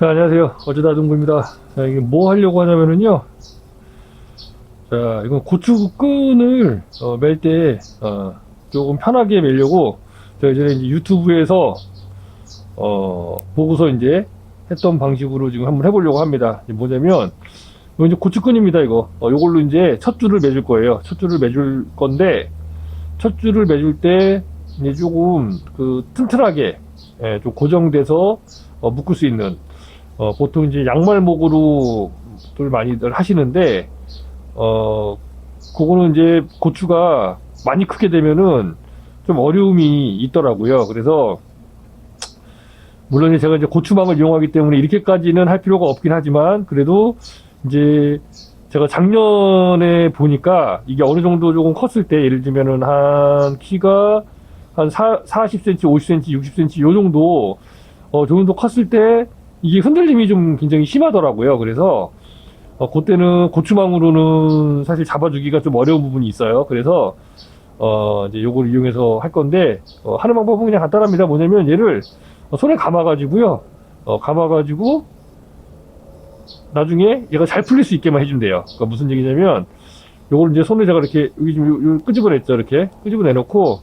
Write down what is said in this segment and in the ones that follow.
자, 안녕하세요. 어쩌다 동구입니다. 자, 이게 뭐 하려고 하냐면은요. 자, 이건 고추 끈을 멜 때 조금 편하게 멜려고 제가 이제 유튜브에서 보고서 이제 했던 방식으로 지금 한번 해보려고 합니다. 이게 뭐냐면 이거 이제 고추끈입니다. 이거 요걸로 이제 첫 줄을 매줄 거예요. 첫 줄을 매줄 건데 첫 줄을 매줄 때 이제 조금 그 튼튼하게 좀 고정돼서 묶을 수 있는 보통 이제 양말목으로들 많이들 하시는데 그거는 이제 고추가 많이 크게 되면은 좀 어려움이 있더라고요. 그래서 물론 제가 이제 고추망을 이용하기 때문에 이렇게까지는 할 필요가 없긴 하지만 그래도 이제 제가 작년에 보니까 이게 어느 정도 조금 컸을 때 예를 들면은 한 키가 한 40cm, 50cm, 60cm 요 정도 저 정도 컸을 때 이게 흔들림이 좀 굉장히 심하더라고요. 그래서 그때는 고추망으로는 사실 잡아주기가 좀 어려운 부분이 있어요. 그래서 이제 요걸 이용해서 할 건데 하는 방법은 그냥 간단합니다. 뭐냐면 얘를 손에 감아가지고요. 감아가지고 나중에 얘가 잘 풀릴 수 있게만 해주면 돼요. 그러니까 무슨 얘기냐면 요걸 이제 손에 제가 이렇게 여기 좀 끄집어냈죠. 이렇게 끄집어내놓고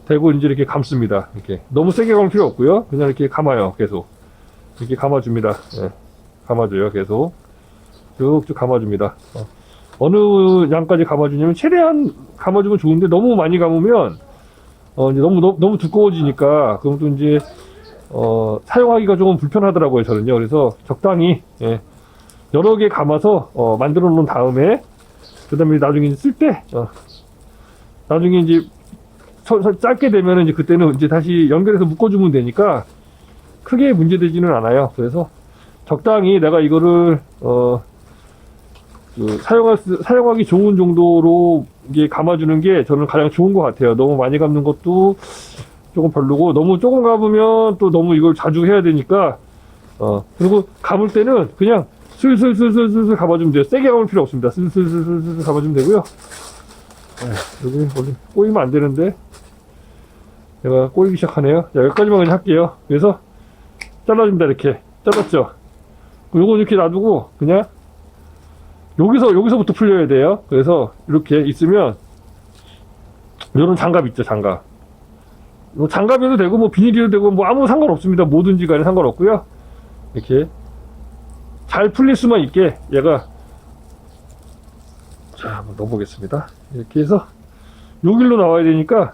대고 이제 이렇게 감습니다. 이렇게 너무 세게 감을 필요 없고요. 그냥 이렇게 감아요. 계속 이렇게 감아줍니다. 예, 감아줘요. 계속 쭉쭉 감아줍니다. 어느 양까지 감아주냐면 최대한 감아주면 좋은데 너무 많이 감으면 이제 너무 두꺼워지니까 그럼 또 이제 사용하기가 조금 불편하더라고요. 저는요. 그래서 적당히 여러 개 감아서 만들어 놓은 다음에 그 다음에 나중에 쓸 때 나중에 이제 짧게 되면은 이제 그때는 이제 다시 연결해서 묶어주면 되니까 크게 문제되지는 않아요. 그래서 적당히 내가 이거를 사용하기 좋은 정도로 이게 감아주는 게 저는 가장 좋은 것 같아요. 너무 많이 감는 것도 조금 별로고 너무 조금 감으면 또 너무 이걸 자주 해야 되니까 그리고 감을 때는 그냥 슬슬슬슬슬 감아주면 돼요. 세게 감을 필요 없습니다. 슬슬슬슬 감아주면 되고요. 여기 원래 꼬이면 안 되는데 제가 꼬이기 시작하네요. 자, 여기까지만 그냥 할게요. 그래서 잘라줍니다. 이렇게 잘랐죠. 요거 이렇게 놔두고 그냥 여기서부터 풀려야 돼요. 그래서 이렇게 있으면 요런 장갑 있죠. 장갑. 요 장갑이어도 되고 뭐 비닐이어도 되고 뭐 아무 상관없습니다. 뭐든지 간에 상관없고요. 이렇게 잘 풀릴 수만 있게 얘가 자 한번 넣어보겠습니다. 이렇게 해서 요 길로 나와야 되니까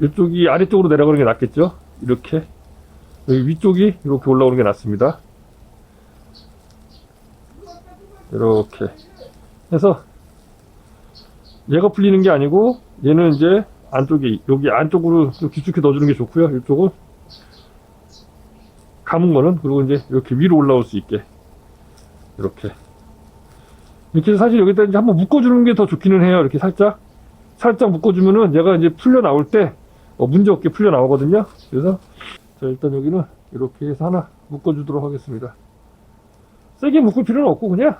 이쪽이 아래쪽으로 내려가는 게 낫겠죠. 이렇게 여기 위쪽이 이렇게 올라오는 게 낫습니다. 이렇게 해서 얘가 풀리는 게 아니고 얘는 이제 안쪽에 여기 안쪽으로 깊숙이 넣어주는 게 좋고요. 이쪽은 감은 거는 그리고 이제 이렇게 위로 올라올 수 있게 이렇게 해서 사실 여기다 이제 한번 묶어주는 게 더 좋기는 해요. 이렇게 살짝 묶어주면은 얘가 이제 풀려 나올 때 문제 없게 풀려 나오거든요. 그래서 자 일단 여기는 이렇게 해서 하나 묶어주도록 하겠습니다. 세게 묶을 필요는 없고 그냥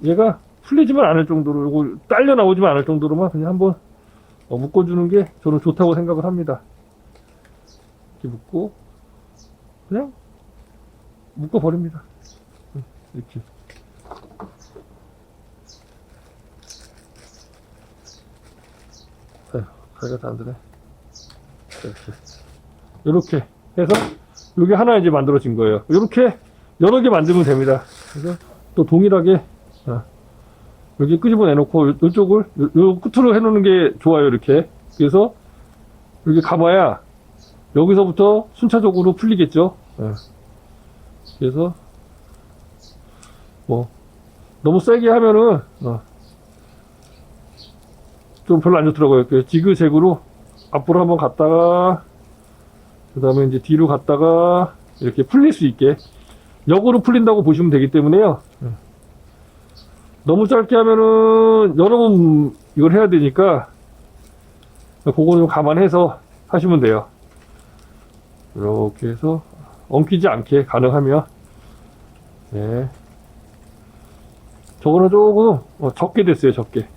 얘가 풀리지만 않을 정도로 요거 딸려 나오지만 않을 정도로만 그냥 한번 묶어주는 게 저는 좋다고 생각을 합니다. 이렇게 묶고 그냥 묶어버립니다. 이렇게 가위가 다 안 되네. 이렇게 해서 요게 하나 이제 만들어진 거예요. 이렇게 여러 개 만들면 됩니다. 그래서 또 동일하게 여기 끄집어 내놓고 이쪽을 요 끝으로 해놓는 게 좋아요. 이렇게 그래서 여기 감아야 여기서부터 순차적으로 풀리겠죠. 그래서 뭐 너무 세게 하면은 좀 별로 안 좋더라고요. 지그재그로 앞으로 한번 갔다가 그 다음에 이제 뒤로 갔다가 이렇게 풀릴 수 있게 역으로 풀린다고 보시면 되기 때문에요. 너무 짧게 하면은 여러 번 이걸 해야 되니까 그거 좀 감안해서 하시면 돼요. 이렇게 해서 엉키지 않게 가능하면 네. 저거는 조금 적게 됐어요. 적게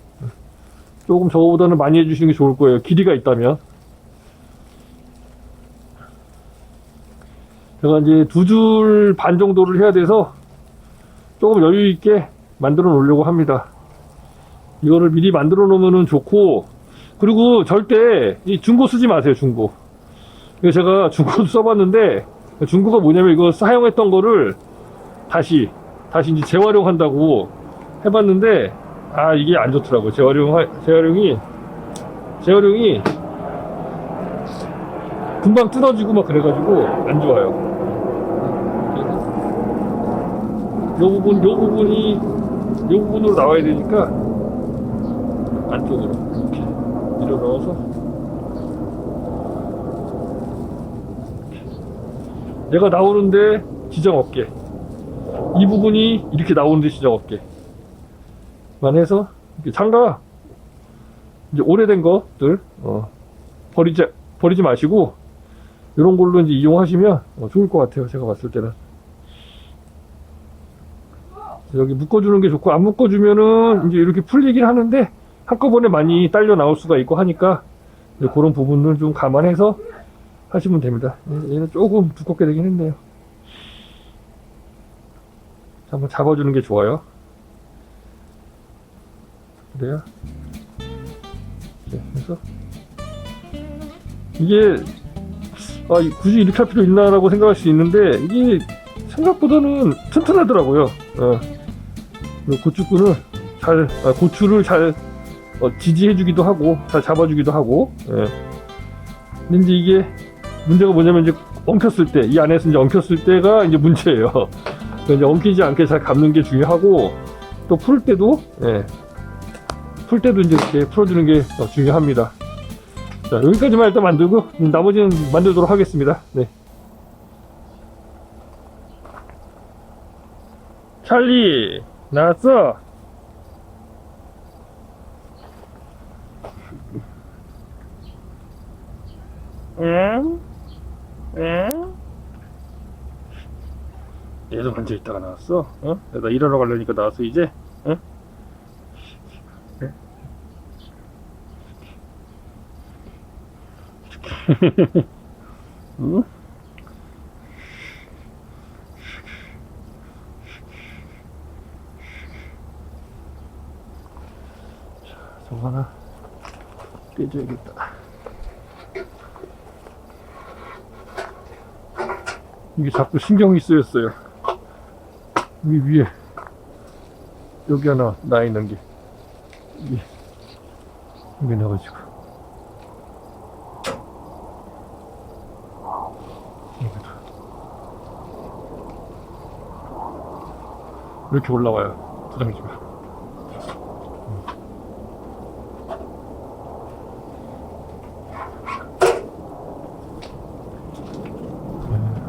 조금 저거보다는 많이 해주시는 게 좋을 거예요. 길이가 있다면 제가 이제 2줄 반 정도를 해야 돼서 조금 여유 있게 만들어 놓으려고 합니다. 이거를 미리 만들어 놓으면 좋고, 그리고 절대 이 중고 쓰지 마세요, 중고. 이거 제가 중고도 써봤는데, 중고가 뭐냐면 이거 사용했던 거를 다시 이제 재활용한다고 해봤는데, 아, 이게 안 좋더라고요. 재활용이 금방 뜯어지고 막 그래가지고 안 좋아요. 요 부분으로 나와야 되니까 안쪽으로 이렇게 밀어 넣어서 얘가 나오는데 지정 없게, 이 부분이 이렇게 나오는데 지정 없게 만 해서 장갑 이제 오래된 것들 버리지 마시고 이런 걸로 이제 이용하시면 좋을 것 같아요. 제가 봤을 때는 여기 묶어주는 게 좋고, 안 묶어주면은 이제 이렇게 풀리긴 하는데 한꺼번에 많이 딸려 나올 수가 있고 하니까 그런 부분을 좀 감안해서 하시면 됩니다. 얘는 조금 두껍게 되긴 했네요. 한번 잡아주는 게 좋아요. 그래요. 그래서 이게 굳이 이렇게 할 필요 있나라고 생각할 수 있는데 이게 생각보다는 튼튼하더라고요. 고추끈을 고추를 잘 지지해주기도 하고 잘 잡아주기도 하고. 근데 이제 이게 문제가 뭐냐면 이제 엉켰을 때, 이 안에서 이제 엉켰을 때가 이제 문제예요. 그러니까 이제 엉키지 않게 잘 감는 게 중요하고, 또 풀 때도 이제 이렇게 풀어주는 게 중요합니다. 자, 여기까지만 일단 만들고 나머지는 만들도록 하겠습니다. 네. 찰리 나왔어. 응? 얘도 먼저 있다가 나왔어. 나 일하러 가려니까 나왔어 이제. 응? 응? 자, 저거 하나 떼줘야겠다. 이게 자꾸 신경이 쓰였어요. 여기 위에 여기 하나 나 있는 게 여기 나가지고 이렇게 올라와요, 도장지가.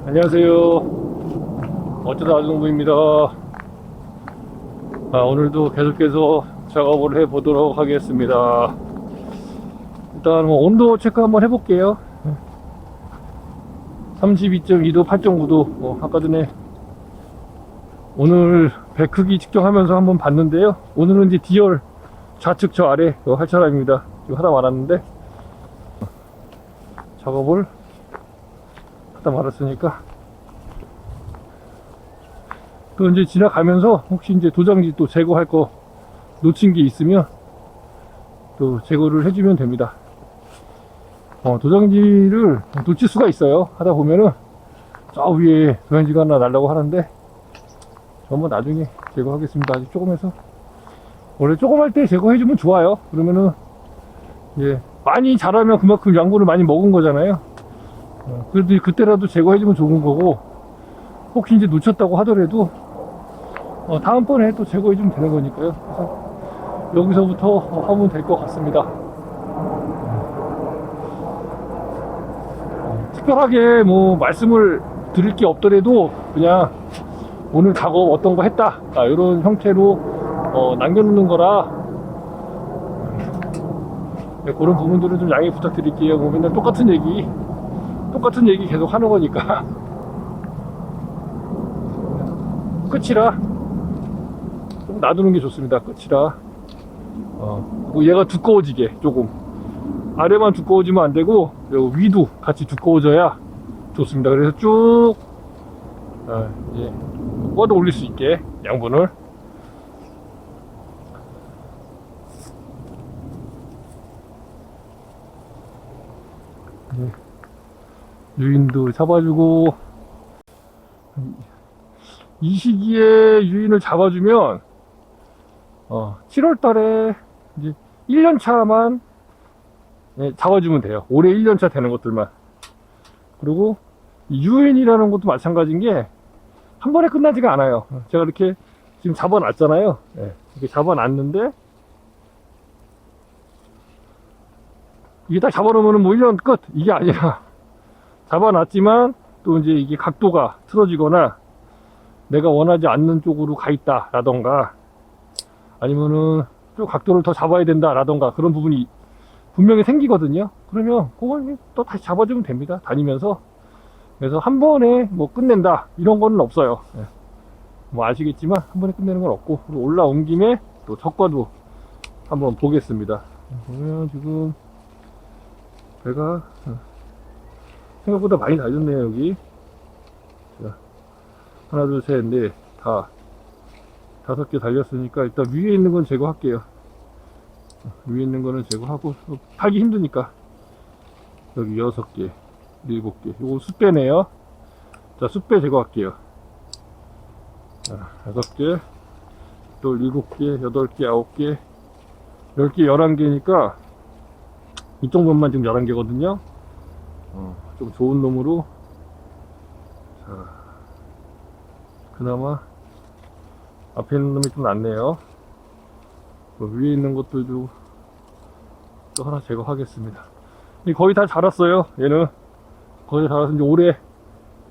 안녕하세요. 어쩌다 아주농부입니다. 오늘도 계속해서 작업을 해보도록 하겠습니다. 일단 온도 체크 한번 해볼게요. 32.2도, 8.9도. 아까 전에 오늘 배 크기 측정하면서 한번 봤는데요. 오늘은 이제 D열 좌측 저 아래 할 차량입니다. 지금 하다 말았는데 작업을 하다 말았으니까 또 이제 지나가면서 혹시 이제 도장지 또 제거할 거 놓친 게 있으면 또 제거를 해주면 됩니다. 도장지를 놓칠 수가 있어요. 하다 보면은 저 위에 도장지가 하나 날라고 하는데 한번 나중에 제거하겠습니다. 아직 조금 해서, 원래 조금 할 때 제거해주면 좋아요. 그러면은 이제 많이 자라면 그만큼 양분을 많이 먹은 거잖아요. 그래도 그때라도 제거해주면 좋은 거고, 혹시 이제 놓쳤다고 하더라도 다음번에 또 제거해주면 되는 거니까요. 그래서 여기서부터 하면 될 것 같습니다. 특별하게 뭐 말씀을 드릴 게 없더라도 그냥 오늘 작업 어떤 거 했다, 이런 형태로 남겨놓는 거라, 그런 부분들은 좀 양해 부탁드릴게요. 뭐 맨날 똑같은 얘기 계속 하는 거니까. 끝이라 좀 놔두는 게 좋습니다. 끝이라. 뭐 얘가 두꺼워지게 조금, 아래만 두꺼워지면 안 되고 위도 같이 두꺼워져야 좋습니다. 그래서 쭉 이제 뻗어 올릴 수 있게 양분을. 유인도 잡아주고, 이 시기에 유인을 잡아주면 7월 달에 이제 1년 차만 잡아주면 돼요. 올해 1년 차 되는 것들만. 그리고 유인이라는 것도 마찬가지인 게 한 번에 끝나지가 않아요. 제가 이렇게 지금 잡아놨잖아요. 이렇게 잡아놨는데 이게 딱 잡아놓으면 뭐 1년 끝 이게 아니라 잡아놨지만 또 이제 이게 각도가 틀어지거나 내가 원하지 않는 쪽으로 가 있다 라던가 아니면은 좀 각도를 더 잡아야 된다 라던가 그런 부분이 분명히 생기거든요. 그러면 그걸 또 다시 잡아주면 됩니다. 다니면서. 그래서 한 번에 뭐 끝낸다 이런 거는 없어요. 뭐 아시겠지만 한 번에 끝내는 건 없고, 그리고 올라온 김에 또 적과도 한번 보겠습니다. 보면 지금 배가 생각보다 많이 달렸네요. 여기 자, 하나 둘 셋 넷 다 5개 달렸으니까 일단 위에 있는 건 제거할게요. 위에 있는 거는 제거하고 팔기 힘드니까 여기 6개 7개 요거 숫배네요. 자, 숫배 제거할게요. 자, 5개 또 7개 8개 9개 10개 11개니까 이쪽 놈만 지금 11개거든요 좀 좋은 놈으로. 자, 그나마 앞에 있는 놈이 좀 낫네요. 위에 있는 것들도 또 하나 제거하겠습니다. 거의 다 자랐어요. 얘는 거의 다 자라서 이제 올해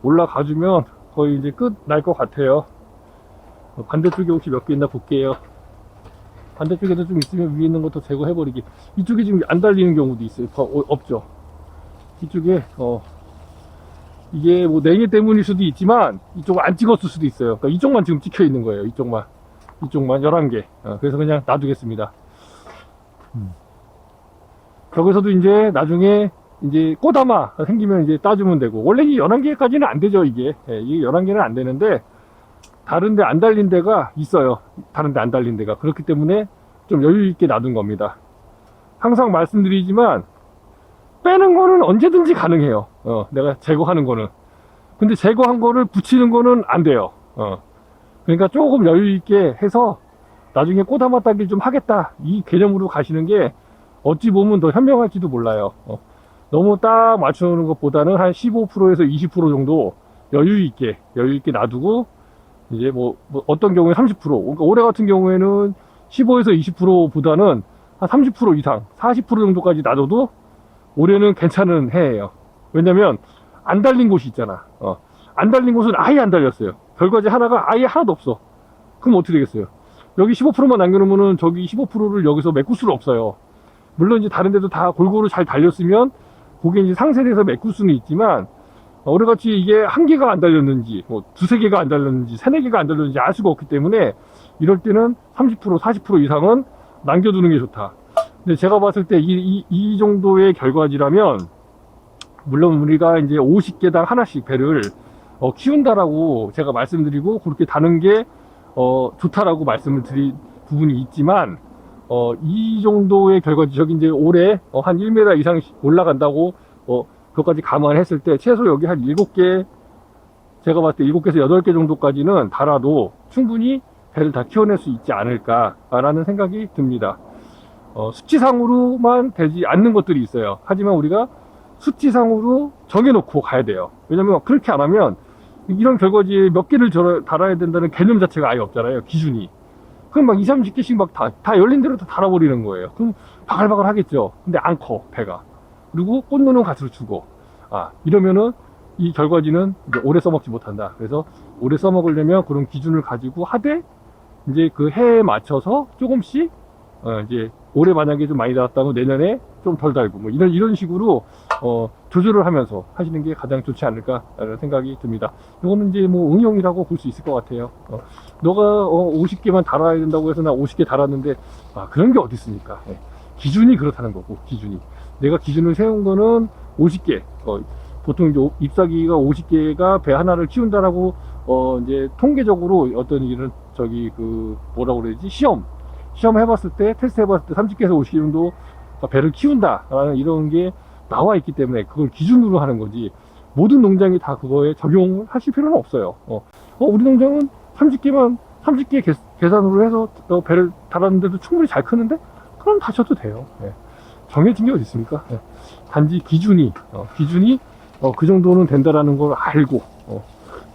올라가주면 거의 이제 끝 날 것 같아요. 반대쪽에 혹시 몇 개 있나 볼게요. 반대쪽에도 좀 있으면 위에 있는 것도 제거해버리기. 이쪽에 지금 안 달리는 경우도 있어요. 없죠. 이쪽에 이게 뭐 냉해 때문일 수도 있지만 이쪽을 안 찍었을 수도 있어요. 그러니까 이쪽만 지금 찍혀 있는 거예요. 이쪽만 11개. 그래서 그냥 놔두겠습니다. 여기서도 이제 나중에 이제 꽃아마 생기면 이제 따주면 되고, 원래 이 11개까지는 안 되죠. 이게 11개는 안 되는데 다른데 안 달린 데가 있어요. 다른데 안 달린 데가. 그렇기 때문에 좀 여유 있게 놔둔 겁니다. 항상 말씀드리지만 빼는 거는 언제든지 가능해요. 내가 제거하는 거는. 근데 제거한 거를 붙이는 거는 안 돼요. 그러니까 조금 여유 있게 해서 나중에 꽃아마 따기를 좀 하겠다 이 개념으로 가시는 게 어찌 보면 더 현명할지도 몰라요. 너무 딱 맞추는 것보다는 한 15%에서 20% 정도 여유 있게 놔두고, 이제 뭐 어떤 경우에 30%, 그러니까 올해 같은 경우에는 15에서 20%보다는 한 30% 이상 40% 정도까지 놔둬도 올해는 괜찮은 해예요. 왜냐면 안 달린 곳이 있잖아. 안 달린 곳은 아예 안 달렸어요. 결과지 하나가 아예 하나도 없어. 그럼 어떻게 되겠어요? 여기 15%만 남겨놓으면은 저기 15%를 여기서 메꿀 수는 없어요. 물론 이제 다른 데도 다 골고루 잘 달렸으면 그게 이제 상세돼서 메꿀 수는 있지만, 올해같이 이게 한 개가 안 달렸는지 뭐 두세 개가 안 달렸는지 세네 개가 안 달렸는지 알 수가 없기 때문에 이럴 때는 30% 40% 이상은 남겨두는 게 좋다. 근데 제가 봤을 때 이 정도의 결과지라면, 물론 우리가 이제 50개당 하나씩 배를 키운다라고 제가 말씀드리고 그렇게 다는 게 좋다라고 말씀을 드린 부분이 있지만, 이 정도의 결과지, 저기 이제 올해 한 1m 이상 올라간다고 그것까지 감안했을 때 최소 여기 한 7개, 제가 봤을 때 7개에서 8개 정도까지는 달아도 충분히 배를 다 키워낼 수 있지 않을까라는 생각이 듭니다. 수치상으로만 되지 않는 것들이 있어요. 하지만 우리가 수치상으로 정해놓고 가야 돼요. 왜냐면 그렇게 안 하면 이런 결과지에 몇 개를 달아야 된다는 개념 자체가 아예 없잖아요. 기준이. 그럼 막 20, 30개씩 막 다 열린 대로 다 달아버리는 거예요. 그럼 바글바글 하겠죠. 근데 안 커, 배가. 그리고 꽃눈은 갓으로 주고. 이러면은 이 결과지는 이제 오래 써먹지 못한다. 그래서 오래 써먹으려면 그런 기준을 가지고 하되, 이제 그 해에 맞춰서 조금씩, 이제 올해 만약에 좀 많이 달았다면 내년에 좀 덜 달고, 뭐 이런 식으로, 조절을 하면서 하시는 게 가장 좋지 않을까라는 생각이 듭니다. 이거는 이제 뭐 응용이라고 볼 수 있을 것 같아요. 너가 50개만 달아야 된다고 해서 나 50개 달았는데, 그런 게 어디 있습니까? 기준이 그렇다는 거고, 기준이. 내가 기준을 세운 거는 50개. 보통 이제 잎사귀가 50개가 배 하나를 키운다라고 이제 통계적으로 어떤 이런 뭐라고 그러지? 시험 해봤을 때, 테스트 해봤을 때 30개에서 50개 정도 배를 키운다라는 이런 게 나와 있기 때문에 그걸 기준으로 하는 거지, 모든 농장이 다 그거에 적용을 하실 필요는 없어요. 우리 농장은 30개 계산으로 해서 배를 달았는데도 충분히 잘 크는데? 그럼 다셔도 돼요. 예. 정해진 게 어디 있습니까? 예. 단지 기준이 그 정도는 된다라는 걸 알고,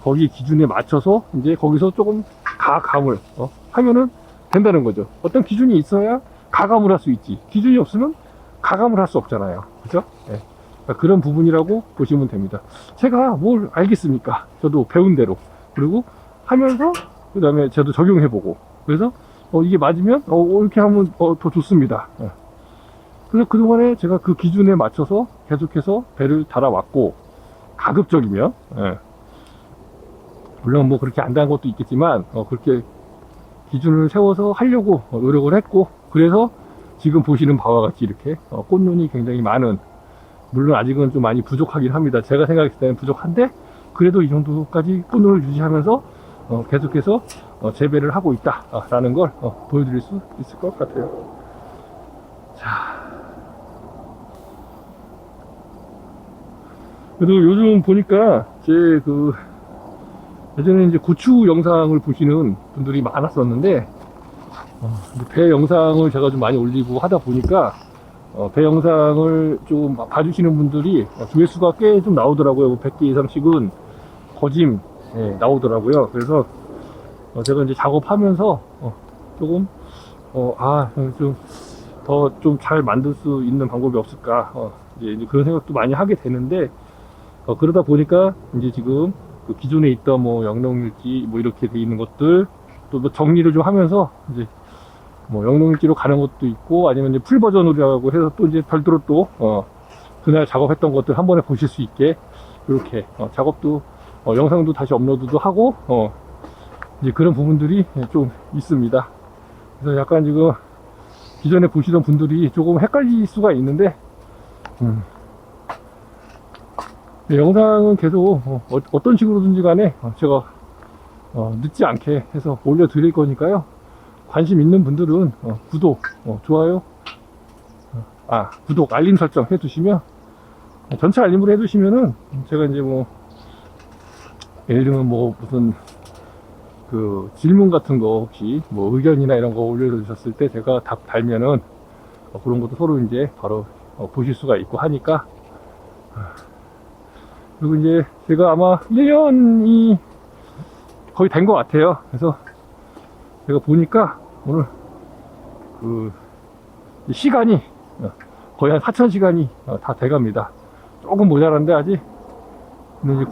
거기 기준에 맞춰서 이제 거기서 조금 가감을 하면은 된다는 거죠. 어떤 기준이 있어야 가감을 할 수 있지, 기준이 없으면 가감을 할 수 없잖아요. 그죠? 예. 그러니까 그런 부분이라고 보시면 됩니다. 제가 뭘 알겠습니까? 저도 배운 대로, 그리고 하면서 그 다음에 저도 적용해보고, 그래서 이게 맞으면 이렇게 하면 더 좋습니다. 예. 그래서 그동안에 제가 그 기준에 맞춰서 계속해서 배를 달아왔고, 가급적이면, 예. 물론 뭐 그렇게 안 단 것도 있겠지만 그렇게 기준을 세워서 하려고 노력을 했고, 그래서 지금 보시는 바와 같이 이렇게 꽃눈이 굉장히 많은, 물론 아직은 좀 많이 부족하긴 합니다. 제가 생각했을 때는 부족한데, 그래도 이 정도까지 꽃눈을 유지하면서 계속해서 재배를 하고 있다라는 걸 보여드릴 수 있을 것 같아요. 자, 그래도 요즘 보니까 예전에 이제 고추 영상을 보시는 분들이 많았었는데, 배 영상을 제가 좀 많이 올리고 하다 보니까 배 영상을 좀 봐주시는 분들이 조회수가 꽤 좀 나오더라고요. 100개 이상씩은 거짐 나오더라고요. 그래서 제가 이제 작업하면서 조금 좀 더 좀 잘 만들 수 있는 방법이 없을까, 이제 그런 생각도 많이 하게 되는데, 그러다 보니까 이제 지금 그 기존에 있던 뭐 영농일지 뭐 이렇게 돼 있는 것들 또 뭐 정리를 좀 하면서 이제 뭐 영농일지로 가는 것도 있고, 아니면 이제 풀 버전으로 해서 또 이제 별도로 또 그날 작업했던 것들 한 번에 보실 수 있게 이렇게 작업도 영상도 다시 업로드도 하고 이제 그런 부분들이 좀 있습니다. 그래서 약간 지금 기존에 보시던 분들이 조금 헷갈릴 수가 있는데, 영상은 계속 어떤 식으로든지 간에 제가 늦지 않게 해서 올려드릴 거니까요. 관심 있는 분들은 구독, 좋아요, 구독, 알림 설정 해두시면, 전체 알림으로 해두시면은 제가 이제 뭐 예를 들면 뭐 무슨 그 질문 같은 거 혹시 뭐 의견이나 이런 거 올려주셨을 때 제가 답 달면은 그런 것도 서로 이제 바로 보실 수가 있고 하니까. 그리고 이제 제가 아마 1년이 거의 된 것 같아요. 그래서 제가 보니까 오늘 그 시간이 거의 한 4,000시간이 다 돼갑니다. 조금 모자란데 아직. 근데 이제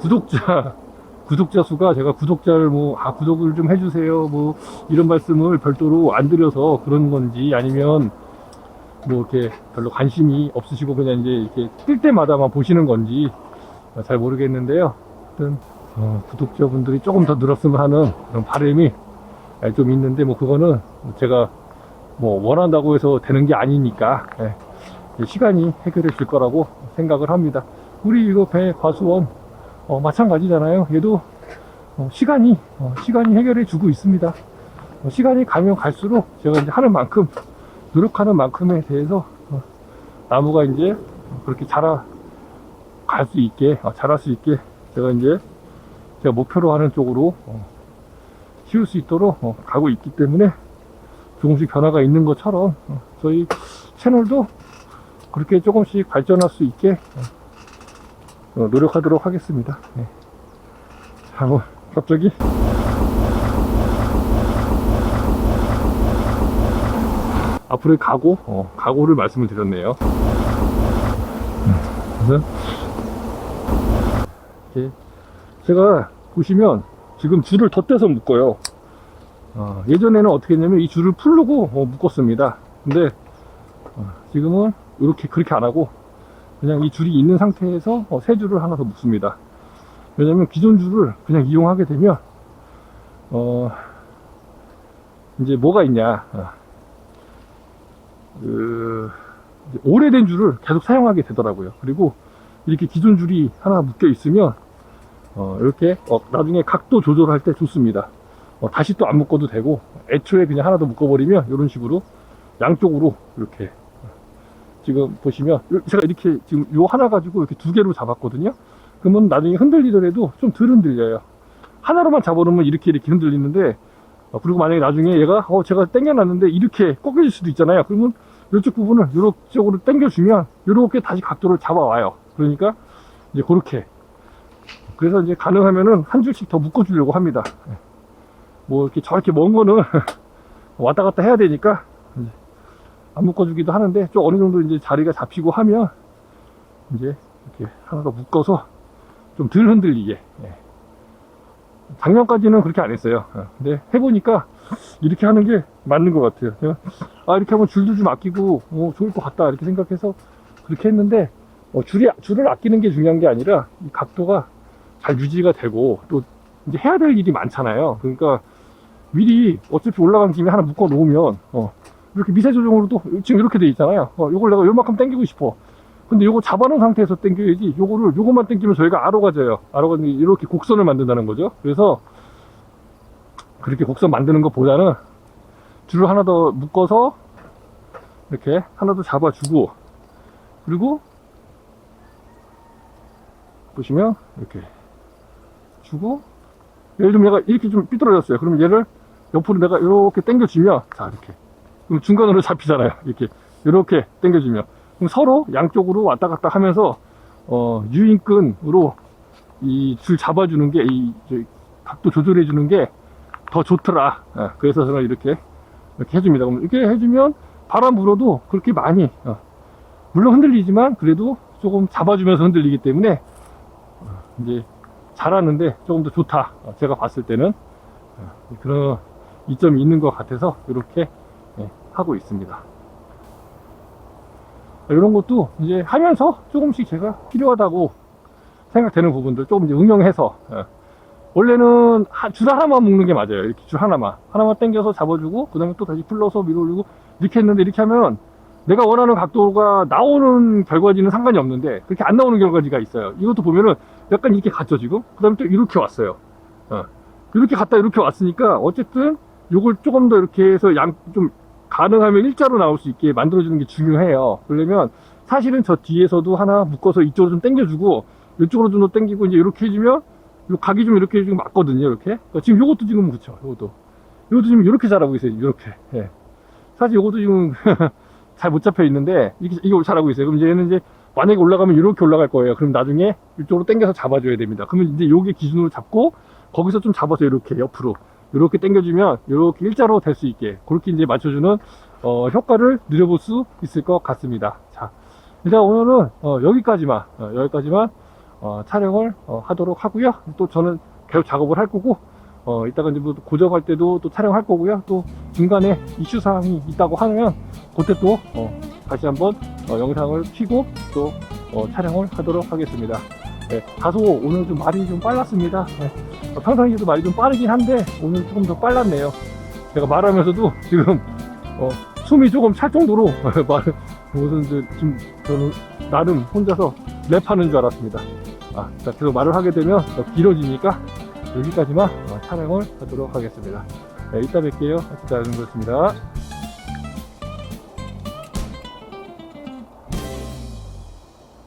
구독자 수가, 제가 구독자를 구독을 좀 해주세요 뭐 이런 말씀을 별도로 안 드려서 그런 건지, 아니면 뭐 이렇게 별로 관심이 없으시고 그냥 이제 이렇게 뜰 때마다만 보시는 건지 잘 모르겠는데요. 하여튼 구독자분들이 조금 더 늘었으면 하는 그런 바람이 좀 있는데, 뭐 그거는 제가 뭐 원한다고 해서 되는 게 아니니까 시간이 해결해 줄 거라고 생각을 합니다. 우리 이거 배 과수원 마찬가지잖아요. 얘도 시간이 해결해 주고 있습니다. 시간이 가면 갈수록 제가 이제 하는 만큼, 노력하는 만큼에 대해서 나무가 이제 그렇게 자랄 수 있게 제가 이제 제가 목표로 하는 쪽으로 키울 수 있도록 가고 있기 때문에, 조금씩 변화가 있는 것처럼 저희 채널도 그렇게 조금씩 발전할 수 있게 노력하도록 하겠습니다. 네. 자, 뭐 갑자기 앞으로의 각오를 말씀을 드렸네요. 그래서 제가 보시면 지금 줄을 덧대서 묶어요. 예전에는 어떻게 했냐면 이 줄을 풀르고 묶었습니다. 근데 지금은 그렇게 안 하고 그냥 이 줄이 있는 상태에서 새 줄을 하나 더 묶습니다. 왜냐면 기존 줄을 그냥 이용하게 되면 이제 뭐가 있냐, 이제 오래된 줄을 계속 사용하게 되더라고요. 그리고 이렇게 기존 줄이 하나 묶여 있으면 이렇게 나중에 각도 조절할 때 좋습니다. 다시 또 안 묶어도 되고, 애초에 그냥 하나 더 묶어버리면 이런 식으로 양쪽으로 이렇게 지금 보시면 제가 이렇게 지금 요 하나 가지고 이렇게 두 개로 잡았거든요. 그러면 나중에 흔들리더라도 좀 덜 흔들려요. 하나로만 잡아놓으면 이렇게 흔들리는데, 그리고 만약에 나중에 얘가 제가 당겨놨는데 이렇게 꺾여질 수도 있잖아요. 그러면 이쪽 부분을 이쪽으로 당겨주면 이렇게 다시 각도를 잡아와요. 그러니까 이제 그렇게, 그래서 이제 가능하면은 한 줄씩 더 묶어주려고 합니다. 뭐 이렇게 저렇게 먼 거는 왔다 갔다 해야 되니까 안 묶어주기도 하는데, 좀 어느 정도 이제 자리가 잡히고 하면 이제 이렇게 하나 더 묶어서 좀 덜 흔들리게. 작년까지는 그렇게 안 했어요. 근데 해보니까 이렇게 하는 게 맞는 것 같아요. 제가 이렇게 하면 줄도 좀 아끼고 좋을 것 같다 이렇게 생각해서 그렇게 했는데, 줄을 아끼는 게 중요한 게 아니라 이 각도가 잘 유지가 되고, 또 이제 해야 될 일이 많잖아요. 그러니까 미리 어차피 올라간 김에 하나 묶어 놓으면 이렇게 미세 조정으로도 지금 이렇게 돼 있잖아요. 요걸 내가 요만큼 당기고 싶어. 근데 요거 잡아놓은 상태에서 당겨야지, 요것만 당기면 저희가 아로가 져요. 아로가 이렇게 곡선을 만든다는 거죠. 그래서 그렇게 곡선 만드는 것보다는 줄을 하나 더 묶어서 이렇게 하나 더 잡아주고, 그리고 보시면 이렇게 주고, 예를 들면 얘가 이렇게 좀 삐뚤어졌어요. 그러면 얘를 옆으로 내가 이렇게 당겨주면, 자, 이렇게. 그럼 중간으로 잡히잖아요. 이렇게 당겨주면. 그럼 서로 양쪽으로 왔다 갔다 하면서, 유인끈으로 이 줄 잡아주는 게, 각도 조절해주는 게 더 좋더라. 그래서 저는 이렇게 해줍니다. 그럼 이렇게 해주면 바람 불어도 그렇게 많이, 물론 흔들리지만 그래도 조금 잡아주면서 흔들리기 때문에, 이제 잘하는데 조금 더 좋다. 제가 봤을 때는 그런 이점이 있는 것 같아서 이렇게 하고 있습니다. 이런 것도 이제 하면서 조금씩 제가 필요하다고 생각되는 부분들 조금 이제 응용해서, 원래는 줄 하나만 묶는 게 맞아요. 이렇게 줄 하나만 당겨서 잡아주고, 그 다음에 또 다시 풀러서 밀어 올리고 이렇게 했는데, 이렇게 하면 내가 원하는 각도가 나오는 결과지는 상관이 없는데 그렇게 안 나오는 결과지가 있어요. 이것도 보면은 약간 이렇게 갔죠 지금. 그 다음에 또 이렇게 왔어요. 이렇게 갔다 이렇게 왔으니까 어쨌든 요걸 조금 더 이렇게 해서 좀 가능하면 일자로 나올 수 있게 만들어주는 게 중요해요. 그러려면 사실은 저 뒤에서도 하나 묶어서 이쪽으로 좀 당겨주고, 이쪽으로 좀 더 당기고, 이제 이렇게 해주면 요 각이 좀 이렇게 지금 맞거든요. 이렇게. 지금 요것도 지금 그쵸. 요것도 지금 이렇게 잘하고 있어요. 이렇게. 사실 요것도 지금 잘 못 잡혀 있는데 이걸 잘하고 있어요. 그럼 이제 얘는 이제 만약에 올라가면 이렇게 올라갈 거예요. 그럼 나중에 이쪽으로 당겨서 잡아줘야 됩니다. 그러면 이제 요게 기준으로 잡고, 거기서 좀 잡아서 이렇게 옆으로 이렇게 당겨주면 이렇게 일자로 될 수 있게 그렇게 이제 맞춰주는 효과를 누려볼 수 있을 것 같습니다. 자, 일단 오늘은 여기까지만 촬영을 하도록 하고요. 또 저는 계속 작업을 할 거고, 이따가 이제 뭐 고정할 때도 또 촬영할 거고요. 또 중간에 이슈 사항이 있다고 하면 그때 또 다시 한번 영상을 켜고 또 촬영을 하도록 하겠습니다. 다소 오늘 좀 말이 좀 빨랐습니다. 평상시에도 말이 좀 빠르긴 한데 오늘 조금 더 빨랐네요. 제가 말하면서도 지금 숨이 조금 찰 정도로 지금 저는 나름 혼자서 랩하는 줄 알았습니다. 자, 계속 말을 하게 되면 더 길어지니까 여기까지만 촬영을 하도록 하겠습니다. 이따 뵐게요. 기다리는 거였습니다.